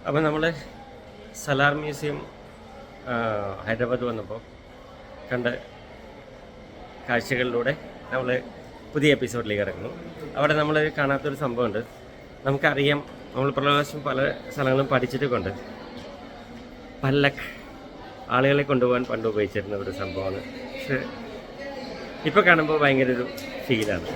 അപ്പോൾ നമ്മൾ സലാർ മ്യൂസിയം ഹൈദരാബാദ് വന്നപ്പോൾ കണ്ട കാഴ്ചകളിലൂടെ നമ്മൾ പുതിയ എപ്പിസോഡിലേക്ക് കിടക്കുന്നു. അവിടെ നമ്മൾ കാണാത്തൊരു സംഭവമുണ്ട്. നമുക്കറിയാം, നമ്മൾ പ്രാവശ്യം പല സ്ഥലങ്ങളും പഠിച്ചിട്ടൊക്കെ ഉണ്ട്. പല്ലക്ക് ആളുകളെ കൊണ്ടുപോകാൻ പണ്ട് ഉപയോഗിച്ചിരുന്ന ഒരു സംഭവമാണ്. പക്ഷെ ഇപ്പോൾ കാണുമ്പോൾ ഭയങ്കര ഒരു ഫീലാണ്.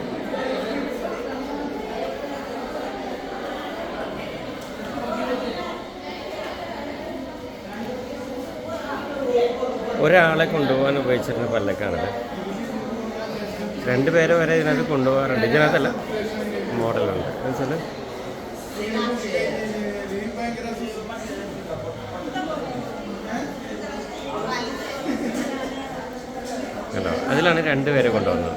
ഒരാളെ കൊണ്ടുപോകാൻ ഉപയോഗിച്ചിരുന്ന പല്ലക്കാണത്. 2 പേരെ വരെ ഇതിനകത്ത് കൊണ്ടുപോകാറുണ്ട്. ഇതിനകത്തല്ല, മോഡലുണ്ട്. എന്നുവെച്ചാൽ ഹലോ, അതിലാണ് 2 പേരെ കൊണ്ടുവന്നത്.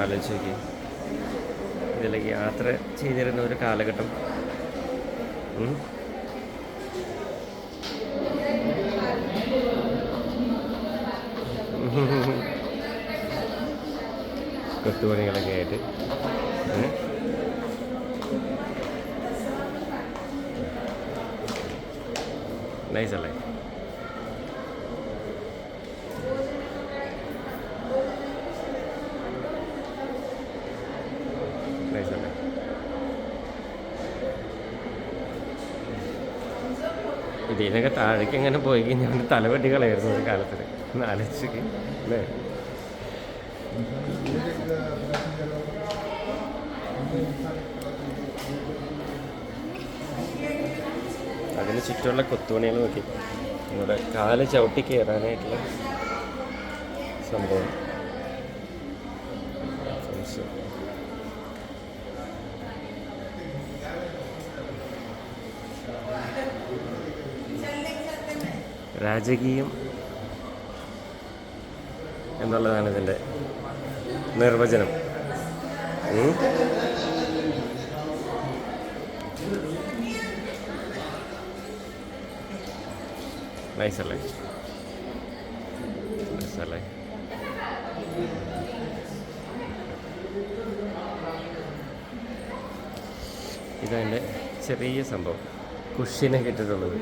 ആലോചിച്ച് നോക്കി, ഇതിലേക്ക് യാത്ര ചെയ്തിരുന്ന ഒരു കാലഘട്ടം. കൊത്തുപണികളൊക്കെ ആയിട്ട് നൈസല്ലേ? നൈസല്ലേ? ഇതിനൊക്കെ താഴേക്ക് എങ്ങനെ പോയി കഴിഞ്ഞാൽ തലവെട്ടി കളയായിരുന്നു ഒരു കാലത്തിൽ. ഒന്ന് ആലോചിക്ക് അല്ലേ? അതിന് ചുറ്റുമുള്ള കൊത്തുപണികൾ നോക്കി നമ്മുടെ കാല് ചവിട്ടി കയറാനായിട്ടുള്ള സംഭവം. രാജകീയം എന്നുള്ളതാണ് ഇതിൻ്റെ നിർവചനം. നൈസല്ലേ? നൈസല്ലേ? ഇതതിൻ്റെ ചെറിയ സംഭവം, കുഷ്യനെ കിട്ടിയിട്ടുള്ളത്.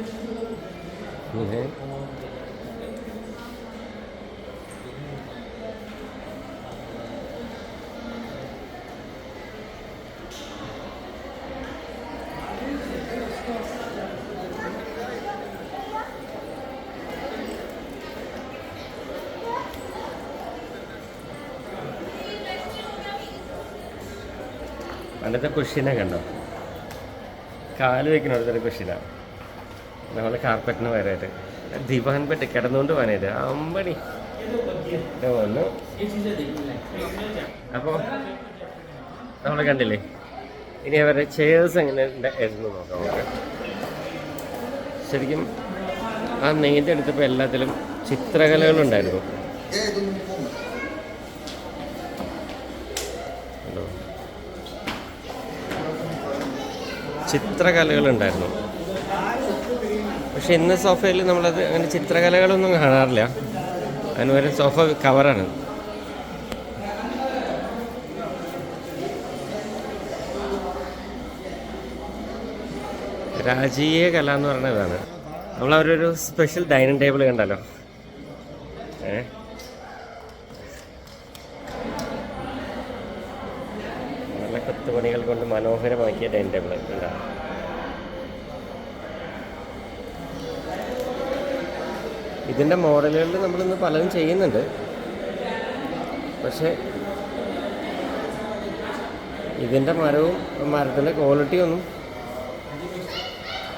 പണ്ടത്തെ കുഷ്യനെ കണ്ടോ? കാല് വയ്ക്കണോടത്തൊരു കുഷ്യനാണ്. നമ്മളെ കാർപ്പറ്റിന് പകരമായിട്ട് ദിവാൻ ബെഡ് കിടന്നുകൊണ്ട് പോകാനായിട്ട് അമ്പണി വന്നു. അപ്പോൾ നമ്മൾ കണ്ടില്ലേ? ഇനി അവരുടെ ചെയർസ് എങ്ങനെ ആയിരുന്നു നോക്കാം നമുക്ക്. ശരിക്കും ആ നെയ്തെടുത്തപ്പോൾ എല്ലാത്തിലും ചിത്രകലകളുണ്ടായിരുന്നു. ചിത്രകലകളുണ്ടായിരുന്നു. പക്ഷെ ഇന്ന് സോഫയിൽ നമ്മളത് അങ്ങനെ ചിത്രകലകളൊന്നും കാണാറില്ല. അതിന് വരെ സോഫ കവറാണ്. രാജീയ കല എന്ന് പറയുന്നതാണ്. നമ്മളവരൊരു സ്പെഷ്യൽ ഡൈനിങ് ടേബിൾ കണ്ടല്ലോ. നല്ല കൊത്തുപണികൾ കൊണ്ട് മനോഹരമാക്കിയ ഡൈനിങ് ടേബിൾ ഉണ്ടാകും. ഇതിൻ്റെ മോഡലുകളിൽ നമ്മളിന്ന് പലതും ചെയ്യുന്നുണ്ട്. പക്ഷേ ഇതിൻ്റെ മരത്തിൻ്റെ ക്വാളിറ്റി ഒന്നും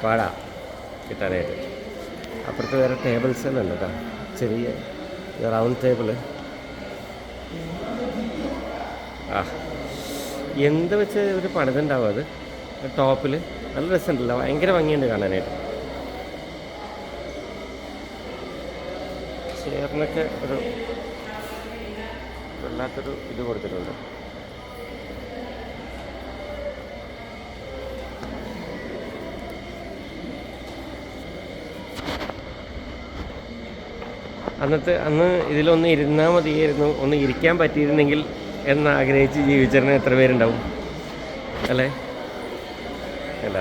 പാടാ കിട്ടാനായിട്ട്. അപ്പുറത്ത് വേറെ ടേബിൾസുകളുണ്ട് കേട്ടോ, ചെറിയ റൗണ്ട് ടേബിള്. എന്ത് വെച്ച് ഒരു പണിതുണ്ടാവും അത് ടോപ്പിൽ. നല്ല രസമുണ്ടല്ലോ, ഭയങ്കര ഭംഗിയുണ്ട് കാണാനായിട്ട്. ചെയറിനൊക്കെ ഒരു വല്ലാത്തൊരു ഇത് കൊടുത്തിട്ടുണ്ട്. അന്ന് ഇതിലൊന്ന് ഇരുന്നാൽ മതിയായിരുന്നു, ഒന്ന് ഇരിക്കാൻ പറ്റിയിരുന്നെങ്കിൽ എന്നാഗ്രഹിച്ച് ജീവിച്ചിരുന്ന എത്ര പേരുണ്ടാവും അല്ലേ? അല്ല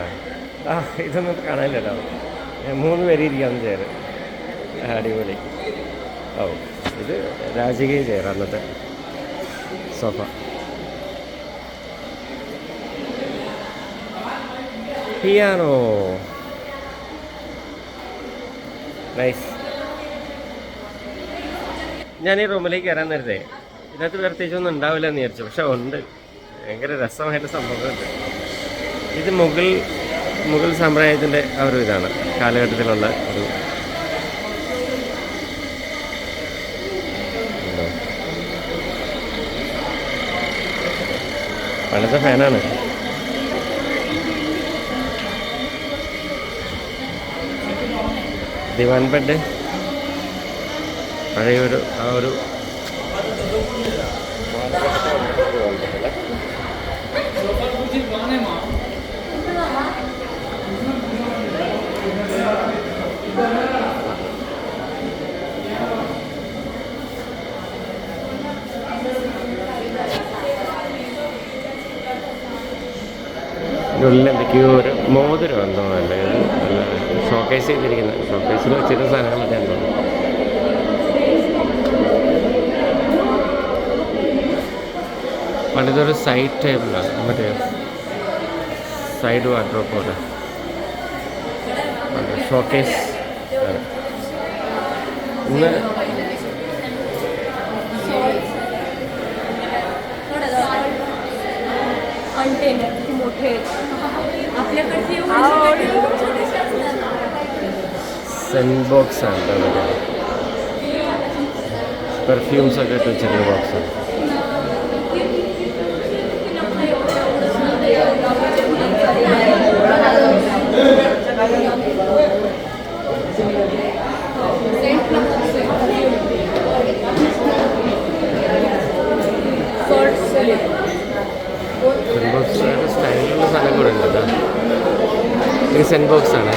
ഇതൊന്നും കാണാനില്ല കേട്ടോ. 3 പേര് ഇരിക്കാവുന്ന ചെയർ, അടിപൊളി. ഓ ഇത് രാജകീയ ചെയർ, അന്നത്തെ സോഫ. Piano, nice. ഞാൻ ഈ റൂമിലേക്ക് കയറാൻ നേരത്തെ ഇതിനകത്ത് പ്രത്യേകിച്ചൊന്നും ഉണ്ടാവില്ല എന്ന് വിചാരിച്ചു, പക്ഷെ ഉണ്ട്. ഭയങ്കര രസമായിട്ട് സംഭവമുണ്ട്. ഇത് മുഗൾ സാമ്രാജ്യത്തിൻ്റെ ആ ഒരു ഇതാണ്, കാലഘട്ടത്തിലുള്ള ഒരു പണ്ടത്തെ ഫാനാണ്. ദിവാൻ ബെഡ്, പഴയൊരു ആ ഒരു ഉള്ളിൽ എന്തൊക്കെയോ ഒരു മോതിരം എന്തോ അല്ലേ, ഷോക്കേസ് ചെയ്തിരിക്കുന്നത്. ഷോക്കേസിൽ വെച്ചിരുന്ന സാധനങ്ങളൊക്കെ എന്തോ. പണ്ടിതൊരു സൈഡ് ടേബിളാണ്, മറ്റേ സൈഡ് വാർഡ്രോബ് പോലെ ഷോക്കേസ്. ഇന്ന് സെൻറ്റ് ബോക്സ് ആണ്, പെർഫ്യൂംസ് ഒക്കെ ഇട്ട് വെച്ചിരുന്ന ബോക്സാണ്. സെൻറ്റ് ബോക്സ് സ്റ്റൈലുള്ള സാധനം കൂടെ ഉണ്ട് കേട്ടോ. ഇത് സെൻറ്റ് ബോക്സ് ആണ്.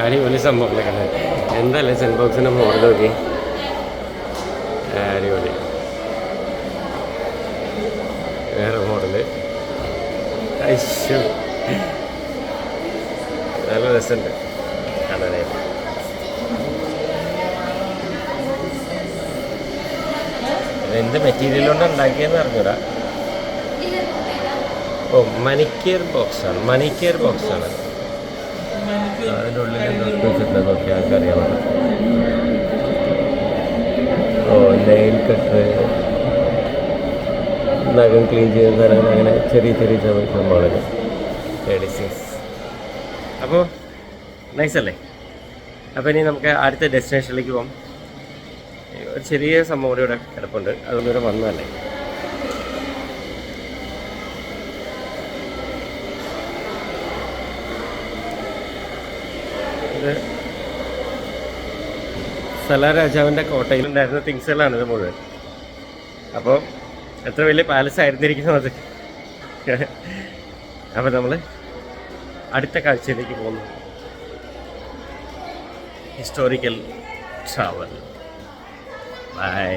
അടിപൊളി സംഭവങ്ങളൊക്കെ ഉണ്ട്. എന്തല്ലേ സെൻറ്റ് ബോക്സിൻ്റെ മോഡൽ നോക്കി, അടിപൊളി. വേറെ മോഡല്, നല്ല രസമുണ്ട് കാണാനായിട്ട്. എന്ത് മെറ്റീരിയൽ കൊണ്ടാണ് ഉണ്ടാക്കിയെന്ന് അറിഞ്ഞൂടാ. ഓ മണിക്കെയർ ബോക്സാണ്, മണിക്കെയർ ബോക്സാണ്. അതിൻ്റെ ഉള്ളിൽ എന്തൊക്കെ വെച്ചിട്ടുണ്ട് നോക്കി ആൾക്കറിയാം. ഓ നെയിൽ കട്ടർ, നഖം ക്ലീൻ ചെയ്യുന്ന സാധനങ്ങൾ, അങ്ങനെ ചെറിയ ചെറിയ സംഭവങ്ങളൊക്കെ ലേഡീസിങ്സ്. അപ്പോൾ നൈസല്ലേ? അപ്പോൾ ഇനി നമുക്ക് അടുത്ത ഡെസ്റ്റിനേഷനിലേക്ക് പോകാം. ഒരു ചെറിയ സംഭവം കൂടി ഇവിടെ കിടപ്പുണ്ട്, അതുകൊണ്ട് ഇവിടെ വന്നതല്ലേ. ഇത് സലാർ രാജാവിൻ്റെ കോട്ടയിലുണ്ടായിരുന്ന തിങ്സുകളാണ് ഇത് മുഴുവൻ. അപ്പോൾ എത്ര വലിയ പാലസ് ആയിരുന്നിരിക്കുന്നത്. അപ്പോൾ നമ്മൾ അടുത്ത കാഴ്ചയിലേക്ക് പോകുന്നു. Historical travel. ബൈ.